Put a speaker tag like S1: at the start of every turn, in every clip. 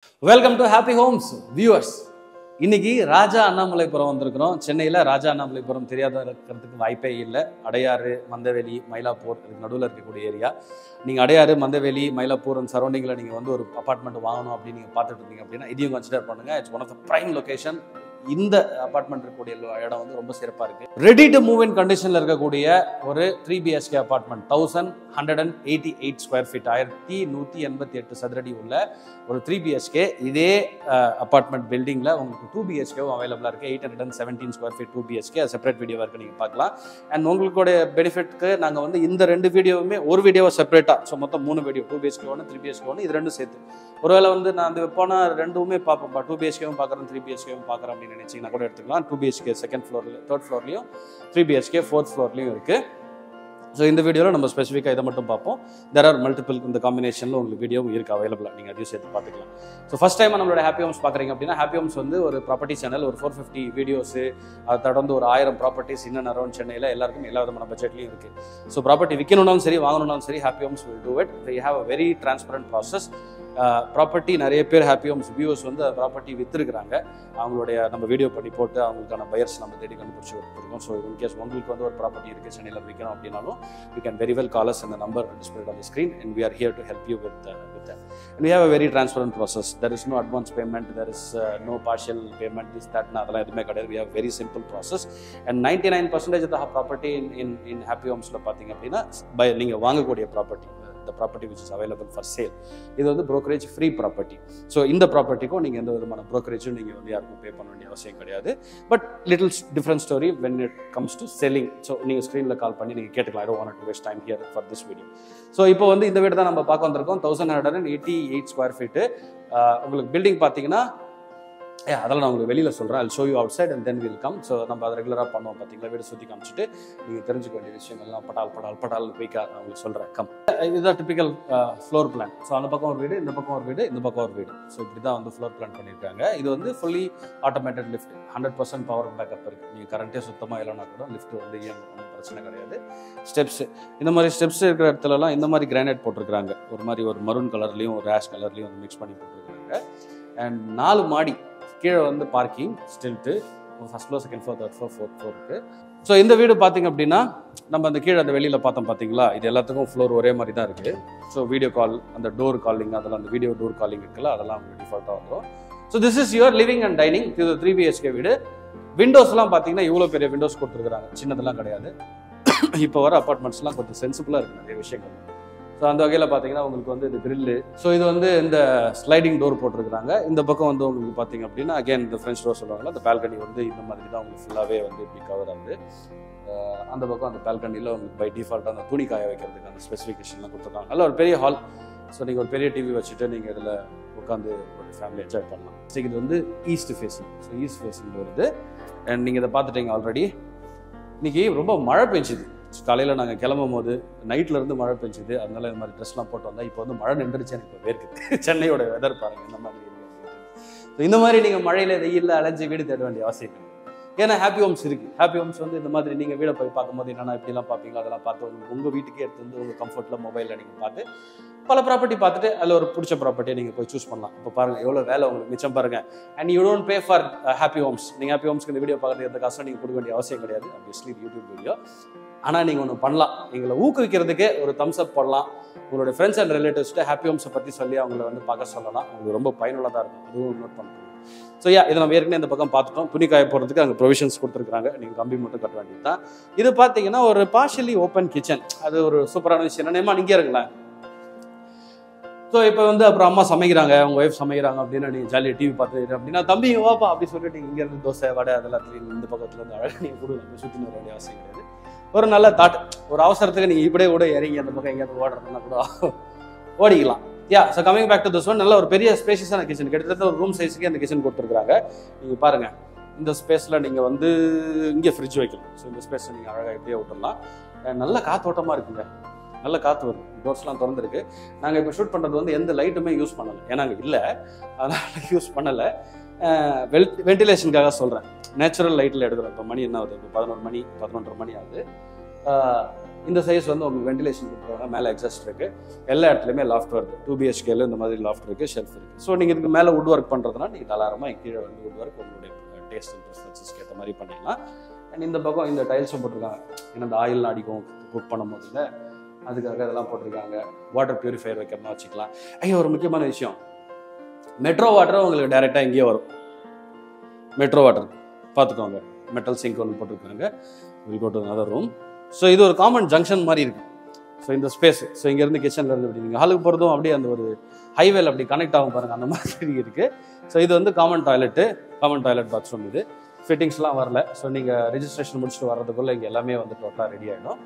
S1: Welcome to Happy Homes viewers. இன்னைக்கு ராஜா அண்ணாமலைபுரம் வந்திருக்கிறோம். சென்னையில் ராஜா அண்ணாமலைபுரம் தெரியாத இருக்கிறதுக்கு வாய்ப்பே இல்லை. அடையாறு, மந்தவெளி, மயிலாப்பூர் இதுக்கு நடுவில் இருக்கக்கூடிய ஏரியா. நீங்கள் அடையாறு, மந்தவெளி, மயிலாப்பூர் அந்த சரௌண்டிங்கில் நீங்கள் வந்து ஒரு அப்பார்ட்மெண்ட் வாங்கணும் அப்படின்னு நீங்கள் பார்த்துட்டு இருந்தீங்க அப்படின்னா இதையும் கன்சிடர் பண்ணுங்கள். It's one of the prime location. இந்த அப்பார்ட்மெண்ட் இருக்கக்கூடிய இடம் வந்து ரொம்ப சிறப்பாக இருக்குது. ரெடி டு மூவ் இன் கண்டிஷனில் இருக்கக்கூடிய ஒரு 3 BHK அப்பார்ட்மெண்ட், 1188 ஸ்கொயர் ஃபீட், 1188 சதுரடி உள்ள ஒரு 3 BHK. இதே அப்பார்ட்மெண்ட் பில்டிங்கில் உங்களுக்கு 2 BHKவும் அவைலபிளாக இருக்குது. 817 ஸ்கொயர் ஃபீட் 2 BHK. அது செப்பரேட் வீடியோவாக இருக்குது, நீங்கள் பார்க்கலாம். அண்ட் உங்களுடைய பெனிஃபிட்க்கு நாங்கள் வந்து இந்த 2 வீடியோவுமே ஒரு வீடியோவை செப்பரேட்டாக, ஸோ மொத்தம் 3 வீடியோ, 2 BHK 1, 3 BHK 1, இது ரெண்டும் சேர்த்து. ஒருவேளை வந்து நான் அந்த போனால் ரெண்டுமே பார்ப்போம்ப்பா, 2 BHKவும் பார்க்குறேன், 3 BHKவும் பார்க்குறேன் அப்படின்னு நினைச்சீங்கன்னா கூட எடுத்துக்கலாம். 2 BHK செகண்ட் ஃப்ளோர்ல, தேர்ட் ஃப்ளோர்லையும், 3 BHK ஃபோர்த் ஃப்ளோர்லையும் இருக்குது. ஸோ இந்த வீடியோவில் நம்ம ஸ்பெசிஃபிக்காக இதை மட்டும் பார்ப்போம். தெர் ஆர் மல்டிபிள் இந்த காம்பினேஷனில் உங்களுக்கு வீடியோவும் இருக்குது அவைலபிளாக, நீங்கள் அதையும் சேர்த்து பார்த்துக்கலாம். ஸோ ஃபஸ்ட் டைம் நம்மளோட ஹாப்பி ஹோம்ஸ் பார்க்குறீங்க அப்படின்னா, ஹாப்பி ஹோம்ஸ் வந்து ஒரு ப்ராப்பர்ட்டி சேனல். ஒரு 450 வீடியோஸு, அதை தொடர்ந்து ஒரு 1000 ப்ராப்பர்ட்டிஸ் இன்னும் அரௌண்ட் சென்னையில் எல்லாருக்கும் எல்லா விதமான பட்ஜெட்லையும் இருக்குது. ஸோ ப்ராப்பர்ட்டி விற்கணும்னாலும் சரி, வாங்கணும்னாலும் சரி, Happy Homes will do it. They have a very transparent process. Property நிறைய பேர் ஹாப்பி ஹோம்ஸ் வியூவர்ஸ் வந்து ப்ராப்பர்ட்டி விற்றுருக்குறாங்க. அவங்களுடைய நம்ம வீடியோ பண்ணி போட்டு அவங்களுக்கான பையர்ஸ் நம்ம தேடி கண்டுபிடிச்சி கொடுத்துருக்கோம். ஸோ இன்கேஸ் உங்களுக்கு வந்து ஒரு ப்ராப்பர்ட்டி இருக்குது சென்னையில் விற்கணும் அப்படின்னாலும், you can very well call us in the number displayed on the screen, and we are here to help you with that. And we have a very transparent process. There is no advance payment, there is no partial payment, this that nadala edume kadaiya. We have very simple process, and 99% of the property in happy homes la pathinga appadina by neenga vaanga kodiya property, the property which is available for sale, இது வந்து brokerage free property. So இந்த ப்ராப்பர்ட்டிக்கும் நீங்கள் எந்த விதமான ப்ரோக்கரேஜும் நீங்கள் வந்து யாருக்கும் பே பண்ண வேண்டிய அவசியம் கிடையாது. But little different story when it comes to selling. So நீங்கள் ஸ்க்ரீனில் கால் பண்ணி நீங்கள் கேட்டுக்கலாம். I don't want to waste time here for this video. So இப்போ வந்து இந்த வீடு தான் நம்ம பார்க்க வந்திருக்கோம். 1188 ஸ்கொயர் ஃபீட்டு. உங்களுக்கு பில்டிங் பார்த்தீங்கன்னா, அதெல்லாம் நான் உங்களுக்கு வெளியில் சொல்கிறேன். I'll show you outside and then we'll come. So நம்ம அதை ரெகுலராக பண்ணுவோம் பார்த்தீங்களா, வீடு சுற்றி காமிச்சிட்டு நீங்கள் தெரிஞ்சுக்க வேண்டிய விஷயங்கள்லாம் பட்டால் குயிக்காக நான் உங்களுக்கு சொல்கிறேன். இதுதான் டிப்பிக்கல் ஃப்ளோர் பிளான். ஸோ அந்த பக்கம் ஒரு வீடு, இந்த பக்கம் ஒரு வீடு, இந்த பக்கம் ஒரு வீடு. ஸோ இப்படி தான் வந்து ஃப்ளோர் பிளான் பண்ணியிருக்காங்க. இது வந்து fully automated lift, 100% power backup இருக்குது. நீங்கள் கரண்ட்டே சுத்தமாக இல்லைனா கூட லிஃப்ட் வந்து ஒன்றும் பிரச்சனை கிடையாது. ஸ்டெப்ஸு, இந்த மாதிரி ஸ்டெப்ஸ் இருக்கிற இடத்துலலாம் இந்த மாதிரி கிரானைட் போட்டிருக்கிறாங்க. ஒரு மாதிரி ஒரு மரூன் கலர்லேயும் ஒரு ரேஷ் கலர்லேயும் வந்து மிக்ஸ் பண்ணி போட்டிருக்காங்க. அண்ட் 4 மாடி கீழே வந்து parking, stilt, first floor, second floor, third floor, fourth floor இருக்குது. ஸோ இந்த வீடு பார்த்திங்க அப்படின்னா, நம்ம அந்த கீழே அந்த வெளியில் பார்த்தோம் பார்த்தீங்களா, இது எல்லாத்துக்கும் ஃப்ளோர் ஒரே மாதிரி தான் இருக்குது. ஸோ வீடியோ கால், அந்த டோர் காலிங், அதெல்லாம் அந்த வீடியோ டோர் காலிங் இருக்குல்ல, அதெல்லாம் உங்களுக்கு டிஃபால்ட்டாக வந்துடும். So this is your living and dining. இது 3 BHK வீடு. விண்டோஸ்லாம் பார்த்தீங்கன்னா இவ்வளோ பெரிய விண்டோஸ் கொடுத்துருக்குறாங்க, சின்னதெல்லாம் கிடையாது. இப்போ வர அப்பார்ட்மெண்ட்ஸ்லாம் கொஞ்சம் சென்சிபிளாக இருக்குது நிறைய விஷயங்கள். ஸோ அந்த வகையில் பார்த்தீங்கன்னா உங்களுக்கு வந்து இது கிரில்லு. ஸோ இது வந்து இந்த ஸ்லைடிங் டோர் போட்டிருக்கிறாங்க. இந்த பக்கம் வந்து உங்களுக்கு பார்த்தீங்க அப்படின்னா அகேன் இந்த ஃப்ரெஞ்ச் டோர் சொல்லுவாங்கல்ல, அந்த பால்கனி வந்து இந்த மாதிரி தான் உங்களுக்கு ஃபுல்லாகவே வந்து இப்படி கவர் ஆகுது. அந்த பக்கம் அந்த பால்கனியில் உங்களுக்கு பை டிஃபால்ட்டாக அந்த துணி காய வைக்கிறதுக்கு அந்த ஸ்பெசிஃபிகேஷன்லாம் கொடுத்துருக்காங்க. நல்ல ஒரு பெரிய ஹால். ஸோ நீங்கள் ஒரு பெரிய டிவி வச்சுட்டு நீங்கள் இதில் உட்காந்து ஒரு ஃபேமிலி என்ஜாய் பண்ணலாம். ஸோ இது வந்து east facing. So east facing வருது. அண்ட் நீங்கள் இதை பார்த்துட்டீங்க ஆல்ரெடி. இன்றைக்கி ரொம்ப மழை பெஞ்சுது. காலையில் நாங்கள் கிளம்பும் போது நைட்லேருந்து மழை பெஞ்சுது. அதனால இந்த மாதிரி ட்ரெஸ்லாம் போட்டு வந்தால் இப்போ வந்து மழை நின்றுச்சு. எனக்கு இப்போ வேர்க்குது. சென்னையோட வெதர் பாருங்கள் இந்த மாதிரி இருக்குது. ஸோ இந்த மாதிரி நீங்கள் மழையில் வெயிலில் அலைஞ்சி வீடு தேட வேண்டிய அவசியம் இல்லை. ஏன்னா ஹாப்பி ஹோம்ஸ் இருக்குது. ஹாப்பி ஹோம்ஸ் வந்து இந்த மாதிரி நீங்கள் வீடை போய் பார்க்கும்போது என்னென்னா இப்படிலாம் பார்ப்பீங்களா, அதெல்லாம் பார்த்து உங்களுக்கு உங்கள் வீட்டுக்கே எடுத்து வந்து உங்கள் கம்ஃபர்ட்டில் மொபைலில் நீங்கள் பார்த்து பல ப்ராப்பர்ட்டி பார்த்துட்டு அதில் ஒரு பிடிச்ச ப்ராப்பர்ட்டியை நீங்கள் போய் சூஸ் பண்ணலாம். இப்போ பாருங்கள் எவ்வளோ வேலை உங்களுக்கு மிச்சம் பாருங்கள். And you don't pay for Happy Homes. நீங்கள் ஹாப்பி ஹோம்ஸ்க்கு இந்த வீடியோ பார்க்குறது எந்த காசும் நீங்கள் கொடுக்க வேண்டிய அவசியம் கிடையாது. Obviously YouTube video. ஆனால் நீங்கள் ஒன்று பண்ணலாம், எங்களை ஊக்குவிக்கிறதுக்கு ஒரு தம்ஸ் அப் போடலாம். உங்களோட ஃப்ரெண்ட்ஸ் அண்ட் ரிலேட்டிவ்ஸ்ட்டு ஹாப்பி ஹோம்ஸை பற்றி சொல்லி அவங்கள வந்து பார்க்க சொல்லலாம். உங்களுக்கு ரொம்ப பயனுள்ளதாக இருக்கும். அதுவும் நோட் பண்ணுறோம். ஸோ இதை நம்ம ஏற்கனவே இந்த பக்கம் பார்த்துட்டோம். துணி காய போடுறதுக்கு அங்கே ப்ரொவிஷன்ஸ் கொடுத்துருக்காங்க. நீங்கள் கம்பி மட்டும் கட்ட வேண்டியது தான். இது பார்த்தீங்கன்னா ஒரு பார்ஷியலி ஓப்பன் கிச்சன். அது ஒரு சூப்பரான விஷயம். என்னென்னமா நீங்கள் இருங்களேன். ஸோ இப்போ வந்து அப்புறம் அம்மா சமைக்கிறாங்க, அவங்க ஒய்ஃப் சமைக்கிறாங்க அப்படின்னா நீங்கள் ஜாலியாக டிவி பார்த்துட்டு அப்படின்னா தம்பி வாப்பா அப்படி சொல்லிட்டு நீங்கள் இங்கேருந்து தோசை வடை அதெல்லாத்தையும் இந்த பக்கத்துலேருந்து அழகாக நீங்கள் கொடுங்க. சுற்றி வர வேண்டிய அவசியம் கிடையாது. ஒரு நல்ல தாட். ஒரு அவசரத்துக்கு நீங்கள் இப்படியே கூட இறங்கி அந்த பக்கம் எங்கேயாவது ஓடுறதுனா கூட ஓடிக்கலாம். So coming back to this one, நல்ல ஒரு பெரிய ஸ்பேஷியஸான கிச்சன். கிட்டத்தட்ட ஒரு ரூம் சைஸுக்கு அந்த கிச்சன் கொடுத்துருக்காங்க. நீங்கள் பாருங்கள், இந்த ஸ்பேஸில் நீங்கள் வந்து இங்கே ஃப்ரிட்ஜ் வைக்கலாம். ஸோ இந்த ஸ்பேஸை நீங்கள் அழகாக இப்படியே விட்டுடலாம். நல்ல காத்தோட்டமாக இருக்குங்க. நல்ல காற்று வருது. டோர்ஸ்லாம் திறந்துருக்கு. நாங்கள் இப்போ ஷூட் பண்ணுறது வந்து எந்த லைட்டுமே யூஸ் பண்ணலை. ஏன்னா அங்கே இல்லை, அதனால் யூஸ் பண்ணலை. வென்டிலேஷனுக்காக சொல்கிறேன். நேச்சுரல் லைட்டில் எடுக்கிறோம். இப்போ மணி என்ன ஆகுது? இப்போ 11 மணி 11:30 மணி ஆகுது. இந்த சைஸ் வந்து உங்களுக்கு வென்டிலேஷன் கொடுத்துருவாங்க. மேலே எக்ஸாஸ்ட் இருக்குது. எல்லா இடத்துலையுமே லாஃப்ட் வருது. 2 BHKல இந்த மாதிரி லாஃப்ட் இருக்குது, ஷெல்ஃப் இருக்குது. ஸோ நீங்கள் இதுக்கு மேலே வுட் ஒர்க் பண்ணுறதுனா நீங்கள் தாராளமாக கீழே வந்து வுட் ஒர்க் உங்களுடைய டேஸ்ட் அண்ட் ப்ரிஃபரன்ஸஸ்க்கு ஏற்ற மாதிரி பண்ணிடலாம். அண்ட் இந்த பக்கம் இந்த டைல்ஸும் போட்டிருக்காங்க. ஏன்னா இந்த ஆயில்லாம் அடிக்கும் குக் பண்ணும் போது இல்லை, அதுக்காக இதெல்லாம் போட்டிருக்காங்க. வாட்டர் பியூரிஃபையர் வைக்கிறதா வச்சுக்கலாம். ஐயோ ஒரு முக்கியமான விஷயம், மெட்ரோ வாட்டர் உங்களுக்கு டைரெக்டாக இங்கேயே வரும். மெட்ரோ வாட்டர் பார்த்துக்கோங்க. மெட்டல் சிங்க் ஒன்று போட்டிருக்காங்க. Will go to another room. So இது ஒரு காமன் ஜங்ஷன் மாதிரி இருக்குது. ஸோ இந்த ஸ்பேஸ், ஸோ இங்கேருந்து கிச்சனில் இருந்து அப்படி நீங்கள் ஹாலுக்கு போகிறதும் அப்படியே அந்த ஒரு ஹைவேல அப்படி கனெக்ட் ஆகும் பாருங்கள், அந்த மாதிரி இருக்குது. ஸோ இது வந்து காமன் டாய்லெட் பாத்ரூம். இது ஃபிட்டிங்ஸ்லாம் வரல. ஸோ நீங்கள் ரிஜிஸ்ட்ரேஷன் முடிச்சுட்டு வர்றதுக்குள்ளே இங்கே எல்லாமே வந்து டோட்டலாக ரெடி ஆகிடும்.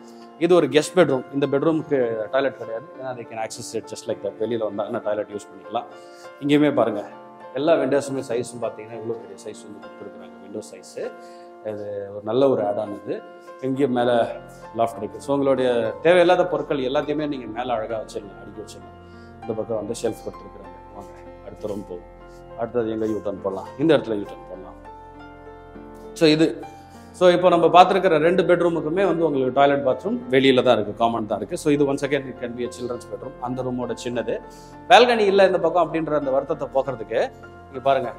S1: இது ஒரு கெஸ்ட் பெட்ரூம். இந்த பெட்ரூமுக்கு டாய்லெட் கிடையாது, ஏன்னா they can access it just like that. வெளியில் வந்தாங்கன்னா டாய்லெட் யூஸ் பண்ணிக்கலாம். இங்கேயுமே பாருங்கள் எல்லா விண்டோஸுமே சைஸும் பார்த்தீங்கன்னா இவ்வளோ பெரிய சைஸ் வந்து கொடுத்துருக்குறாங்க. விண்டோ சைஸு இது ஒரு நல்ல ஒரு ஆடான். இது எங்கேயும் மேலே லாஃப்ட் இருக்குது. ஸோ உங்களுடைய தேவையில்லாத பொருட்கள் எல்லாத்தையுமே நீங்கள் மேலே அழகாக வச்சிடலாம், அடுக்கி வச்சிடலாம். இந்த பக்கம் வந்து ஷெல்ஃப் கொடுத்துருக்குறாங்க. வாங்க அடுத்த ரூம் போகும். அடுத்தது எங்கே யூட்டர்ன் போடலாம், இந்த இடத்துல யூட்டர்ன் போடலாம். ஸோ இப்போ நம்ம பார்த்துருக்கிற 2 பெட்ரூமுக்குமே வந்து உங்களுக்கு டாய்லெட் பாத்ரூம் வெளியில் தான் இருக்குது, காமன் தான் இருக்குது. ஸோ இது once again it can be children's bedroom. அந்த ரூமோட சின்னது. பால்கனி இல்லை இந்த பக்கம் அப்படின்ற அந்த வருத்தத்தை போக்குறதுக்கு இங்கே பாருங்கள்.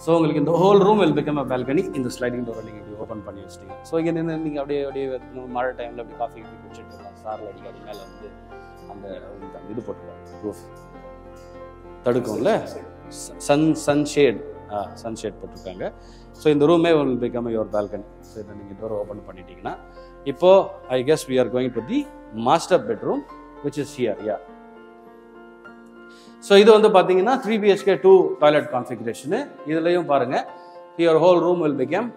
S1: ஸோ உங்களுக்கு இந்த whole room will become a balcony. இந்த ஸ்லைடிங் டோரை நீங்கள் இப்படி ஓப்பன் பண்ணி வச்சிட்டீங்க. ஸோ இங்கே நின்று நீங்கள் அப்படியே மழை டைமில் அப்படி காஃபி குடிச்சிட்டு இருக்கலாம். சாரில் அடிக்காது. மேலே வந்து அந்த இது போட்டுருக்காங்க, ரூஃப் தடுக்கும்ல, சன்ஷேட் போட்டிருக்காங்க. ஸோ இந்த ரூமே will become your balcony. So இதை நீங்கள் டோரை ஓப்பன் பண்ணிட்டீங்கன்னா இப்போது I guess we are going to the master bedroom which is here. Yeah so இது வந்து பார்த்தீங்கன்னா 3 BHK 2 டாய்லெட் கான்ஃபிகரேஷனு. இதுலையும் பாருங்கள் your whole room will become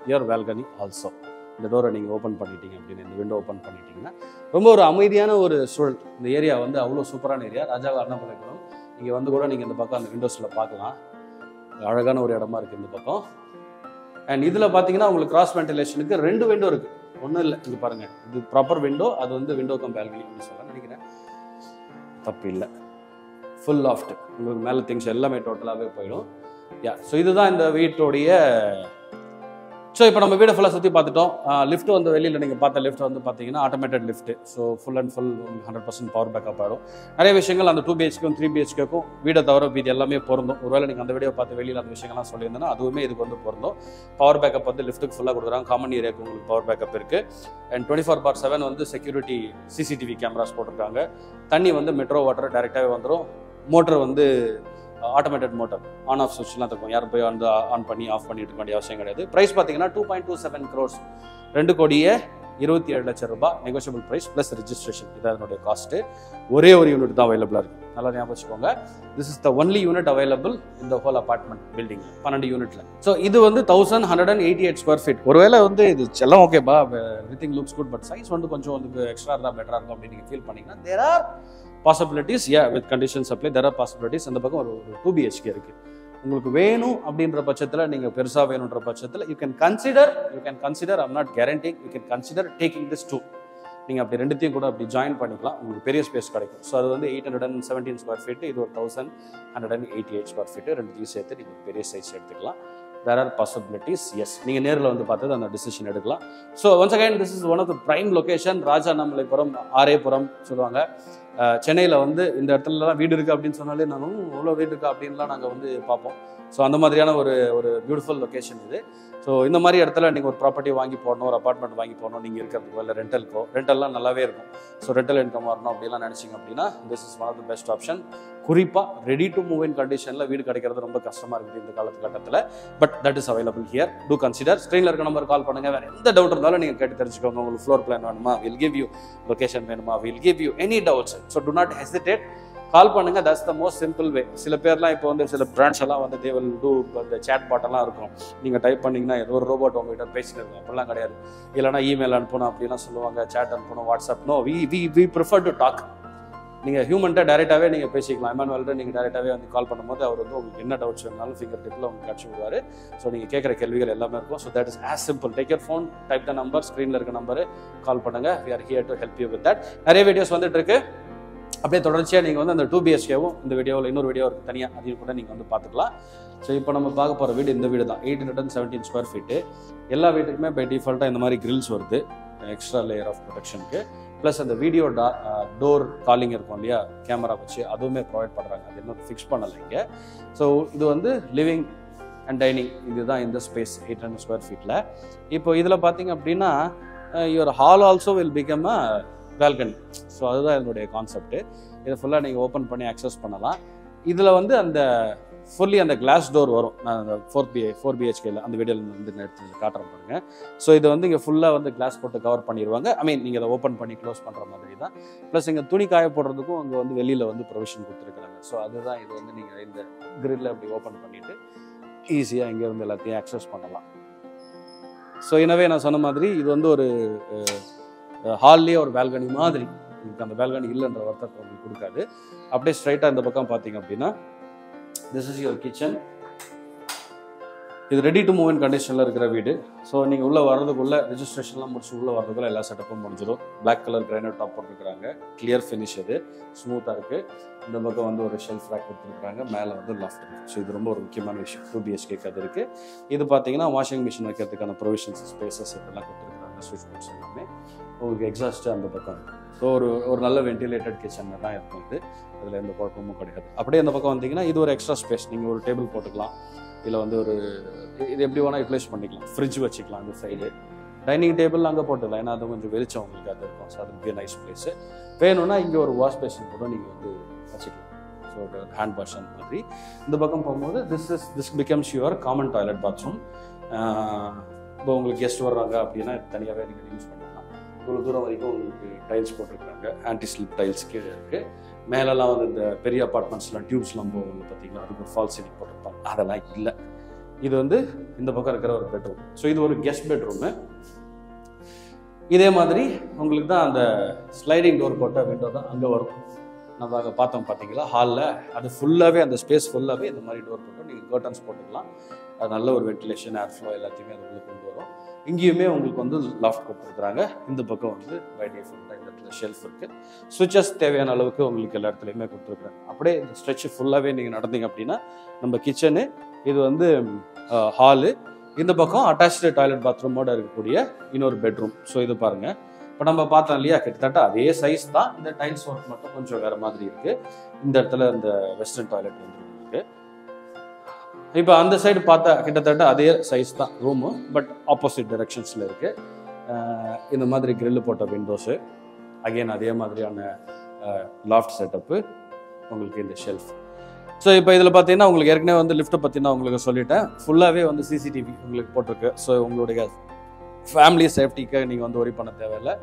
S1: your balcony also. இந்த டோரை நீங்கள் ஓப்பன் பண்ணிட்டீங்க அப்படின்னு, இந்த விண்டோ ஓப்பன் பண்ணிட்டீங்கன்னா ரொம்ப ஒரு அமைதியான ஒரு சூழல். இந்த ஏரியா வந்து அவ்வளோ சூப்பரான ஏரியா. ராஜா அண்ணாமலைபுரம். இங்கே வந்து கூட நீங்கள் இந்த பக்கம் அந்த விண்டோஸில் பார்க்கலாம். அழகான ஒரு இடமா இருக்குது இந்த பக்கம். அண்ட் இதில் பார்த்தீங்கன்னா உங்களுக்கு கிராஸ் வென்டிலேஷனுக்கு 2 விண்டோ இருக்குது, ஒன்றும் இல்லை. இங்கே பாருங்கள், இது ப்ராப்பர் விண்டோ. அது வந்து விண்டோ கம் பால்கனி அப்படின்னு சொல்ல நினைக்கிறேன், தப்பு இல்லை. ஃபுல் லாஃப்ட், உங்களுக்கு மேலே திங்ஸ் எல்லாமே டோட்டலாகவே போயிடும். யா ஸோ இதுதான் இந்த வீட்டோடைய. ஸோ இப்போ நம்ம வீடை ஃபுல்லாக சுற்றி பார்த்துட்டோம். லிஃப்ட் வந்து வெளியில் நீங்கள் பார்த்த லிஃப்ட் வந்து பார்த்தீங்கன்னா automated lift. So full 100% power backup ஆகிடும். நிறைய விஷயங்கள் அந்த 2 BHKக்கும் 3 BHKக்கும் வீடை தவிர இது எல்லாமே பொருந்தும். ஒருவேளை நீங்கள் அந்த வீடியோ பார்த்து வெளியில் அந்த விஷயங்கள்லாம் சொல்லியிருந்தேன்னா அதுவுமே இதுக்கு வந்து பொருந்தும். பவர் பேக்கப் வந்து லிஃப்ட்டுக்கு ஃபுல்லாக கொடுக்குறாங்க. காமன் ஏரியாவுக்கு உங்களுக்கு பவர் பேக்கப் இருக்குது. அண்ட் 24/7 வந்து செக்யூரிட்டி CCTV கேமராஸ் போட்டிருக்காங்க. தண்ணி வந்து மெட்ரோ வாட்டர் டைரெக்டாகவே வந்துடும். மோட்டர் வந்து ஆட்டோமேட்டட் மோட்டர், ஆன் ஆஃப் சுவிட்ச்லாம் இருக்கும். யாரும் போய் வந்து ஆன் பண்ணி ஆஃப் பண்ணிட்டு இருக்க வேண்டிய அவசியம் கிடையாது. ப்ரைஸ் பார்த்தீங்கன்னா 2.27 crores, 2,27,00,000 ரூபாய். Negotiable price plus registration. இதான் அதனுடைய காஸ்ட்டு. ஒரே ஒரு யூனிட் தான் அவைலபிளாக இருக்குது. நல்லா ஞாபகம் வச்சுக்கோங்க. This is the only unit available இந்த ஹோல் அபார்ட்மெண்ட் பில்டிங், 12 யூனிட்ல. ஸோ இது வந்து 1188 square feet. ஒருவேளை வந்து இது எல்லாம் ஓகேப்பா, everything looks good, but size வந்து கொஞ்சம் வந்து எக்ஸ்ட்ரா இருந்தால் பெட்டராக இருக்கும் அப்படின்னு நீங்கள் ஃபீல் பண்ணிங்கன்னா there are possibilities. With conditions apply, there are possibilities. அந்த பக்கம் ஒரு 2 BHK இருக்குது. உங்களுக்கு வேணும் அப்படின்ற பட்சத்தில், நீங்கள் பெருசாக வேணுன்ற பட்சத்தில் you can consider I'm not guaranteeing, you can consider taking this too. நீங்கள் அப்படி ரெண்டுத்தையும் கூட அப்படி ஜாயின் பண்ணிக்கலாம். உங்களுக்கு பெரிய ஸ்பேஸ் கிடைக்கும். ஸோ அது வந்து 817 square feet, இது ஒரு 1188 square feet. ரெண்டுத்தையும் சேர்த்து நீங்கள் பெரிய சைஸ் எடுத்துக்கலாம். there are possibilities. Yes, நீங்கள் நேரில் வந்து பார்த்தது அந்த டிசிஷன் எடுக்கலாம். So once again this is one of the prime location. Raja Annamalaipuram, Arepuram சொல்லுவாங்க. சென்னையில் வந்து இந்த இடத்துலலாம் வீடு இருக்குது அப்படின்னு சொன்னாலே நானும் இவ்வளோ வீடு இருக்கா அப்படின்லாம் நாங்கள் வந்து பார்ப்போம். ஸோ அந்த மாதிரியான ஒரு பியூட்டிஃபுல் லொக்கேஷன் இது. ஸோ இந்த மாதிரி இடத்துல நீங்கள் ஒரு ப்ராப்பர்ட்டி வாங்கி போடணும், ஒரு அப்பார்ட்மெண்ட் வாங்கி போடணும், நீங்கள் இருக்கிறதுக்கோ இல்லை ரெண்டல்லாம் நல்லாவே இருக்கும். ஸோ ரெண்டல் இன்கம் வரணும் அப்படிலாம் நினச்சிங்க அப்படின்னா this is one of the best option. குறிப்பாக ரெடி டு மூவ் இன் கண்டிஷனில் வீடு கிடைக்கிறது ரொம்ப கஷ்டமாக இருக்குது இந்த காலகட்டத்தில். But that is available here. To consider. ஸ்க்ரீனில் இருக்க நம்பர் கால் பண்ணுங்கள். வேறு எந்த டவுட் இருந்தாலும் நீங்கள் கேட்டு தெரிஞ்சுக்கோங்க. உங்களுக்கு ஃப்ளோர் பிளான் வேணுமா, வில் கிவ் யூ லொகேஷன் வேணுமா, will give you any doubts. So do not hesitate, call பண்ணுங்க. That's the most simple way. சில பேர்லாம் இப்போ வந்து சில பிராண்ட்ஸ் எல்லாம் வந்து தே வில் டூ இந்த சேட் பாட்டெல்லாம் இருக்கும். நீங்கள் டைப் பண்ணிங்கன்னா ஒரு ரோபோட் உங்ககிட்ட பேசினது அப்படிலாம் கிடையாது. இல்லைனா இமெயில் அனுப்பணும் அப்படிலாம் சொல்லுவாங்க, சேட் அனுப்பணும், WhatsApp. No, we prefer to talk. நீங்கள் ஹியூமன்ட்ட டைரெக்டாகவே நீங்கள் பேசிக்கலாம். எமானுவல்கிட்ட நீங்கள் டைரெக்டாகவே வந்து கால் பண்ணும்போது அவர் வந்து உங்களுக்கு என்ன டவுட்ஸ் வேணாலும் ஃபிங்கர் டிப்பில் உங்களுக்கு கிடச்சி விடுவார். ஸோ நீங்கள் கேட்குற கேள்விகள் எல்லாமே இருக்கும். So that is as simple. Take your phone, type the number, ஸ்க்ரீனில் இருக்க நம்பரு, கால் பண்ணுங்கள். We are here to help you with that. நிறைய வீடியோஸ் வந்துட்டு இருக்கு. அப்படியே தொடர்ச்சியாக நீங்கள் வந்து அந்த 2 BHKவும் இந்த வீடியோவில் இன்னொரு வீடியோ இருக்குது தனியாக, அதையும் கூட நீங்கள் வந்து பார்த்துக்கலாம். ஸோ இப்போ நம்ம பார்க்க போகிற வீடு இந்த வீடு தான். 817 square feet. எல்லா வீட்டுக்குமே பை டிஃபால்ட்டாக இந்த மாதிரி கிரில்ஸ் வருது. எக்ஸ்ட்ரா லேயர் ஆஃப் ப்ரொடெக்ஷனுக்கு. ப்ளஸ் அந்த வீடியோ டோர் காலிங் இருக்கும் இல்லையா, கேமரா வச்சு அதுவுமே ப்ரொவைட் பண்ணுறாங்க. அது இன்னும் ஃபிக்ஸ் பண்ணலை இங்கே. ஸோ இது வந்து லிவிங் அண்ட் டைனிங், இதுதான் இந்த ஸ்பேஸ் 800 ஸ்கொயர் ஃபீட்டில். இப்போ இதில் பார்த்தீங்க அப்படின்னா your hall also will become a balcony. So அதுதான் என்னுடைய கான்செப்ட்டு. இதை ஃபுல்லாக நீங்கள் ஓப்பன் பண்ணி அக்சஸ் பண்ணலாம். இதில் வந்து அந்த ஃபுல்லி அந்த கிளாஸ் டோர் வரும். நான் அந்த 4 BHKல அந்த வீடியோவில் வந்து நான் எடுத்து காட்டுறேன் பாருங்க. ஸோ இதை வந்து இங்கே ஃபுல்லாக வந்து கிளாஸ் போட்டு கவர் பண்ணிடுவாங்க. ஐ மீன் நீங்கள் அதை ஓப்பன் பண்ணி க்ளோஸ் பண்ணுற மாதிரி தான். ப்ளஸ் இங்கே துணி காய போடுறதுக்கும் அங்கே வந்து வெளியில் வந்து ப்ரொவிஷன் கொடுத்துருக்குறாங்க. ஸோ அதுதான் இது வந்து நீங்கள் இந்த கிரில்ல அப்படி ஓப்பன் பண்ணிவிட்டு ஈஸியாக இங்கே வந்து எல்லாத்தையும் அக்சஸ் பண்ணலாம். ஸோ எனவே நான் சொன்ன மாதிரி இது வந்து ஒரு ஹால்லேயே ஒரு பால்கனி மாதிரி உங்களுக்கு அந்த பால்கனி இல்லைன்ற வருத்தத்தை உங்களுக்கு கொடுக்காது. அப்படியே ஸ்ட்ரைட்டாக இந்த பக்கம் பார்த்தீங்க அப்படின்னா திஸ் இஸ் யுவர் கிச்சன். இது ரெடி டு மூவ் இன் கண்டிஷனில் இருக்கிற வீடு. ஸோ நீங்கள் உள்ளே வர்றதுக்குள்ளே ரெஜிஸ்ட்ரேஷன்லாம் முடிச்சு உள்ளே வர்றதுக்குள்ளே எல்லா செட்டப்பும் முடிஞ்சிடும். பிளாக் கலர் கிரானைட் டாப் போட்டுருக்குறாங்க. கிளியர் ஃபினிஷ், இது ஸ்மூத்தாக இருக்குது. இந்த பக்கம் வந்து ஒரு ஷெல்ஃப் ரேக் கொடுத்துருக்குறாங்க. மேலே வந்து லாஃப்ட் இருக்குது. ஸோ இது ரொம்ப ஒரு முக்கியமான விஷயம். 2 BHK அது இருக்குது. இது பார்த்தீங்கன்னா வாஷிங் மிஷின் வைக்கிறதுக்கான ப்ரொவிஷன்ஸ், ஸ்பேசஸ் இதெல்லாம் கொடுத்துருக்குறாங்க. ஸ்விட்ச் போர்ட்ஸ் எல்லாமே. உங்களுக்கு எக்ஸாஸ்ட்டு அந்த பக்கம் இருக்குது. ஸோ ஒரு நல்ல வென்டிலேட்டட் கிச்சன் தான் இருக்கும் இது. அதில் எந்த குழப்பமும் கிடையாது. அப்படியே அந்த பக்கம் வந்தீங்கன்னா இது ஒரு எக்ஸ்ட்ரா ஸ்பேஸ். நீங்கள் ஒரு டேபிள் போட்டுக்கலாம். இதில் வந்து ஒரு இது எப்படி வேணால் யூட்டிலைஸ் பண்ணிக்கலாம். ஃப்ரிட்ஜ் வச்சுக்கலாம் அந்த சைடு. டைனிங் டேபிள் அங்கே போட்டுக்கலாம். ஏன்னா அது கொஞ்சம் வெளிச்சம் உங்களுக்கு அது இருக்கும். ஸோ அது பெரிய நைஸ் பிளேஸு. வேணும்னா இங்கே ஒரு வாஷ் பேஷன் கூட நீங்கள் வந்து வச்சுக்கலாம். ஸோ ஒரு ஹேண்ட் வாஷ் அந்த மாதிரி. இந்த பக்கம் போகும்போது this becomes your common toilet bathroom. இப்போ உங்களுக்கு கெஸ்ட் வர்றாங்க அப்படின்னா தனியாகவே நீங்கள் யூஸ் பண்ணலாம். இவ்வளோ தூரம் வரைக்கும் உங்களுக்கு டைல்ஸ் போட்டிருக்காங்க. ஆன்டி ஸ்லிப் டைல்ஸ் கீழே இருக்குது. மேலெல்லாம் வந்து இந்த பெரிய அப்பார்ட்மெண்ட்ஸ்லாம் டியூப்ஸ்லாம் போகுது பார்த்தீங்களா, அதுக்கு ஒரு ஃபால் சீலிங் போட்டிருப்பாங்க. அதெல்லாம் இல்லை. இது வந்து இந்த பக்கம் இருக்கிற ஒரு பெட்ரூம். ஸோ இது ஒரு கெஸ்ட் பெட்ரூமு. இதே மாதிரி உங்களுக்கு தான் அந்த ஸ்லைடிங் டோர் போட்ட விண்டோ தான் அங்கே வரும். நம்ம அங்கே பார்த்தோம் பார்த்தீங்களா ஹாலில், அது ஃபுல்லாகவே அந்த ஸ்பேஸ் ஃபுல்லாகவே இந்த மாதிரி டோர் போட்டு நீங்கள் கர்டன்ஸ் போட்டுக்கலாம். அது நல்ல ஒரு வென்டிலேஷன், ஏர் ஃப்ளோ எல்லாத்தையுமே அது உள்ள கொண்டு வரும். இங்கேயுமே உங்களுக்கு வந்து லாஃப்ட் கொடுத்துருக்குறாங்க. இந்த பக்கம் வந்து பை டிஃபால்ட்டாக இந்த இடத்துல ஷெல்ஃப் இருக்குது. சுவிச்சஸ் தேவையான அளவுக்கு உங்களுக்கு எல்லா இடத்துலையுமே கொடுத்துருக்குறாங்க. அப்படியே இந்த ஸ்ட்ரெச் ஃபுல்லாகவே நீங்கள் நடந்தீங்க அப்படின்னா நம்ம கிச்சனு, இது வந்து ஹாலு, இந்த பக்கம் அட்டாச்சு டாய்லெட் பாத்ரூமோடு இருக்கக்கூடிய இன்னொரு பெட்ரூம். ஸோ இது பாருங்கள். இப்போ நம்ம பார்த்தோம் இல்லையா, கிட்டத்தட்ட அதே சைஸ் தான். இந்த டைல்ஸ் ஒர்க் மட்டும் கொஞ்சம் வேறு மாதிரி இருக்குது. இந்த இடத்துல இந்த வெஸ்டர்ன் டாய்லெட் வந்து இருக்குது. இப்போ அந்த சைடு பார்த்தா கிட்டத்தட்ட அதே சைஸ் தான் ரூமு, பட் ஆப்போசிட் டைரக்ஷன்ஸில் இருக்குது. இந்த மாதிரி கிரில் போட்ட விண்டோஸு, அகெயின் அதே மாதிரியான லாஃப்ட் செட்டப்பு, உங்களுக்கு இந்த ஷெல்ஃப். ஸோ இப்போ இதில் பார்த்தீங்கன்னா உங்களுக்கு ஏற்கனவே வந்து லிஃப்ட்டை பற்றி நான் உங்களுக்கு சொல்லிட்டேன். ஃபுல்லாகவே வந்து CCTV உங்களுக்கு போட்டிருக்கு. ஸோ உங்களுடைய ஃபேமிலி சேஃப்டிக்கு நீங்கள் வந்து ஒரி பண்ண தேவையில்லை.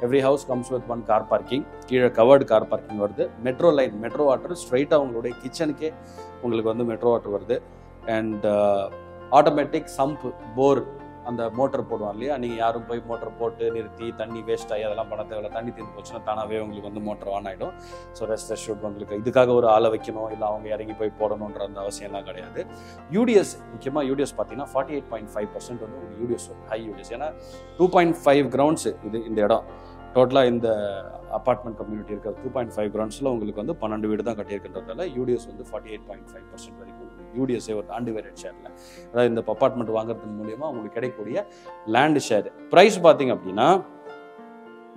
S1: Every house comes with 1 car parking. கீழே கவர்டு கார் பார்க்கிங் வருது. மெட்ரோ லைன், மெட்ரோ வாட்டர் ஸ்ட்ரைட்டாக உங்களுடைய கிச்சனுக்கே உங்களுக்கு வந்து மெட்ரோ வாட்டர் வருது. அண்ட் ஆட்டோமேட்டிக் சம்ப் போர், அந்த மோட்டர் போடுவாங்க இல்லையா, நீங்கள் யாரும் போய் மோட்டர் போட்டு நிறுத்தி தண்ணி வேஸ்ட் ஆகி அதெல்லாம் பண்ண தேவையில்லை. தண்ணி தீர்ந்து போச்சுன்னா தானாகவே உங்களுக்கு வந்து மோட்டர் ஆன் ஆகிடும். ஸோ ரெஸ்ட் அஷ்யூர்ட் உங்களுக்கு இதுக்காக ஒரு ஆளை வைக்கணும், இல்லை அவங்க இறங்கி போய் போடணுன்ற அந்த அவசியம்லாம் கிடையாது. யூடிஎஸ், முக்கியமாக யூடிஎஸ் பார்த்தீங்கன்னா 48.5% வந்து உங்களுக்கு யூடிஎஸ் வரும், ஹை யூடிஎஸ். ஏன்னா 2.5 கிரவுண்ட்ஸு இது இந்த இடம். டோட்டலாக இந்த அப்பார்ட்மெண்ட் கம்யூனிட்டி இருக்கிற 2.5 கிரவுண்ட்ஸில் உங்களுக்கு வந்து 12 வீடு தான் கட்டியிருக்கின்றதால யூடிஎஸ் வந்து 48.5% வரைக்கும் யூடிஎஸ்ஏ ஒரு அன்டிவைடட் ஷேரில், அதாவது இந்த அப்பார்ட்மெண்ட் வாங்குறதுக்கு மூலியமாக உங்களுக்கு கிடைக்கக்கூடிய லேண்டு ஷேர் ப்ரைஸ் பார்த்தீங்க அப்படின்னா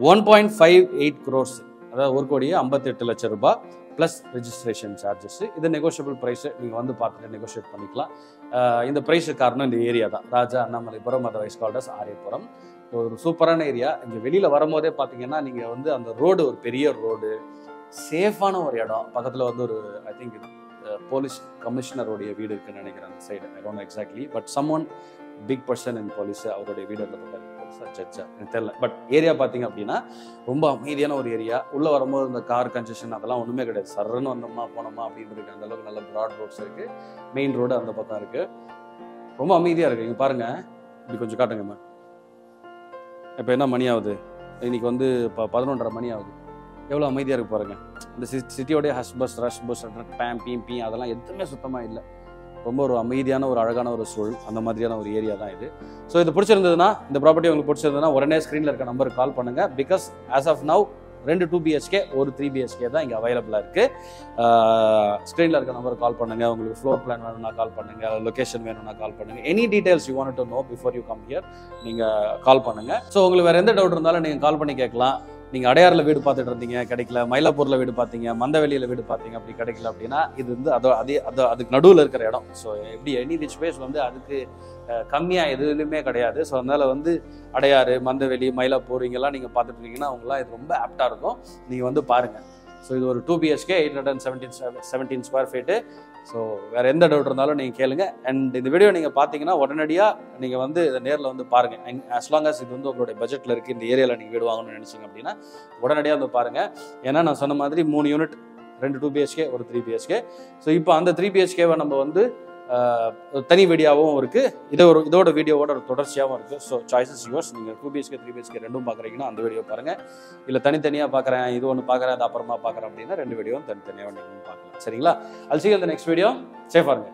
S1: 1.58 crores, அதாவது 1,58,00,000 ரூபாய் ப்ளஸ் ரெஜிஸ்ட்ரேஷன் சார்ஜஸ். இது நெகோஷியபிள் ப்ரைஸு, நீங்கள் வந்து பார்த்துட்டு நெகோஷியேட் பண்ணிக்கலாம். இந்த ப்ரைஸுக்கு காரணம் இந்த ஏரியா தான், Raja Annamalaipuram, otherwise called as Aryapuram. ஒரு சூப்பரான ஏரியா. இங்கே வெளியில் வரும்போதே பார்த்தீங்கன்னா நீங்கள் வந்து அந்த ரோடு ஒரு பெரிய ரோடு, சேஃபான ஒரு இடம். பக்கத்தில் வந்து ஒரு ஐ திங்க் போலீஸ் கமிஷனருடைய வீடு இருக்குன்னு நினைக்கிறேன் அந்த side. I don't know exactly, but someone big person in police, அவருடைய வீடு அந்த பக்கம் ஜட்ஜா எனக்கு தெரியல. பட் ஏரியா பார்த்தீங்க அப்படின்னா ரொம்ப அமைதியான ஒரு ஏரியா. உள்ளே வரும்போது இந்த கார் கன்ஜெஷன் அதெல்லாம் ஒன்றுமே கிடையாது. சர்ன்னு வந்தோமா போனோமா அப்படின்னு இருக்கு. அந்த அளவுக்கு நல்ல ப்ராட் ரோட்ஸ் இருக்குது. மெயின் ரோடு அந்த பக்கம் இருக்குது. ரொம்ப அமைதியாக இருக்குது. இங்கே பாருங்கள், இப்படி கொஞ்சம் காட்டுங்கம்மா. இப்போ என்ன மணி ஆகுது? இன்னைக்கு வந்து இப்போ 11:30 மணி ஆகுது. எவ்வளோ அமைதியாக இருக்கு பாருங்கள். இந்த சிட்டியோடைய ஹஸ் பஸ், ரஷ் பஸ், பேம் பீம் பீ அதெல்லாம் எதுவுமே சுத்தமாக இல்லை. ரொம்ப ஒரு அமைதியான ஒரு அழகான ஒரு சூழல், அந்த மாதிரியான ஒரு ஏரியா தான் இது. ஸோ இது பிடிச்சிருந்ததுன்னா, இந்த ப்ராப்பர்ட்டி உங்களுக்கு பிடிச்சிருந்ததுன்னா உடனே ஸ்க்ரீனில் இருக்க நம்பருக்கு கால் பண்ணுங்கள். Because as of now 2 2 BHK ஒரு 3 BHK தான் இங்கே அவைலபிளாக இருக்குது. ஸ்க்ரீனில் இருக்க நம்பர் கால் பண்ணுங்கள். உங்களுக்கு ஃப்ளோர் பிளான் வேணும்னா கால் பண்ணுங்கள், லொக்கேஷன் வேணும்னா கால் பண்ணுங்கள். Any details you want to know before you come here நீங்கள் கால் பண்ணுங்கள். ஸோ உங்களுக்கு வேறு எந்த டவுட் இருந்தாலும் நீங்கள் கால் பண்ணி கேட்கலாம். நீங்கள் அடையாரில் வீடு பார்த்துட்டு இருந்தீங்க கிடைக்கல, மயிலாப்பூரில் வீடு பார்த்தீங்க, மந்தவெளியில் வீடு பார்த்தீங்க, அப்படி கிடைக்கல அப்படின்னா இது வந்து அதுக்கு நடுவில் இருக்கிற இடம். ஸோ எப்படி எனி ரிச் பிளேஸ் வந்து அதுக்கு கம்மியாக எதுலையுமே கிடையாது. ஸோ அதனால் வந்து அடையாறு, மந்தவெளி, மயிலாப்பூர் இங்கெல்லாம் நீங்கள் பார்த்துட்டு இருக்கீங்கன்னா அவங்களாம் இது ரொம்ப ஆப்டாக இருக்கும். நீங்கள் வந்து பாருங்கள். ஸோ இது ஒரு 2 BHK 817 ஸ்கொயர் ஃபீட்டு. ஸோ வேறு எந்த டவுட் இருந்தாலும் நீங்கள் கேளுங்க. அண்ட் இந்த வீடியோ நீங்கள் பார்த்தீங்கன்னா உடனடியாக நீங்கள் வந்து இதை நேரில் வந்து பாருங்கள். as long as இது வந்து உங்களுடைய பட்ஜெட்டில் இருக்குது, இந்த ஏரியாவில் நீங்கள் வீடு வாங்கணும்னு நினச்சிங்க அப்படின்னா உடனடியாக வந்து பாருங்கள். ஏன்னா நான் சொன்ன மாதிரி 3 யூனிட், 2 2 BHK ஒரு 3 BHK. ஸோ இப்போ அந்த 3 BHKவை நம்ம வந்து தனி வீடியோவும் இருக்குது, இதோட வீடியோவோட ஒரு தொடர்ச்சியாகவும் இருக்குது. So choices yours. நீங்கள் 2 BHK 3 BHK ரெண்டும் பார்க்குறீங்கன்னா அந்த வீடியோ பாருங்கள். இல்லை தனித்தனியாக பார்க்குறேன், இது ஒன்று பார்க்குறேன், அது அப்புறமா பார்க்குறேன் அப்படின்னா 2 வீடியோவும் தனித்தனியாக நீங்கள் பார்க்கலாம். சரிங்களா? I'll see you in the next video. சேஃபாக இருங்க.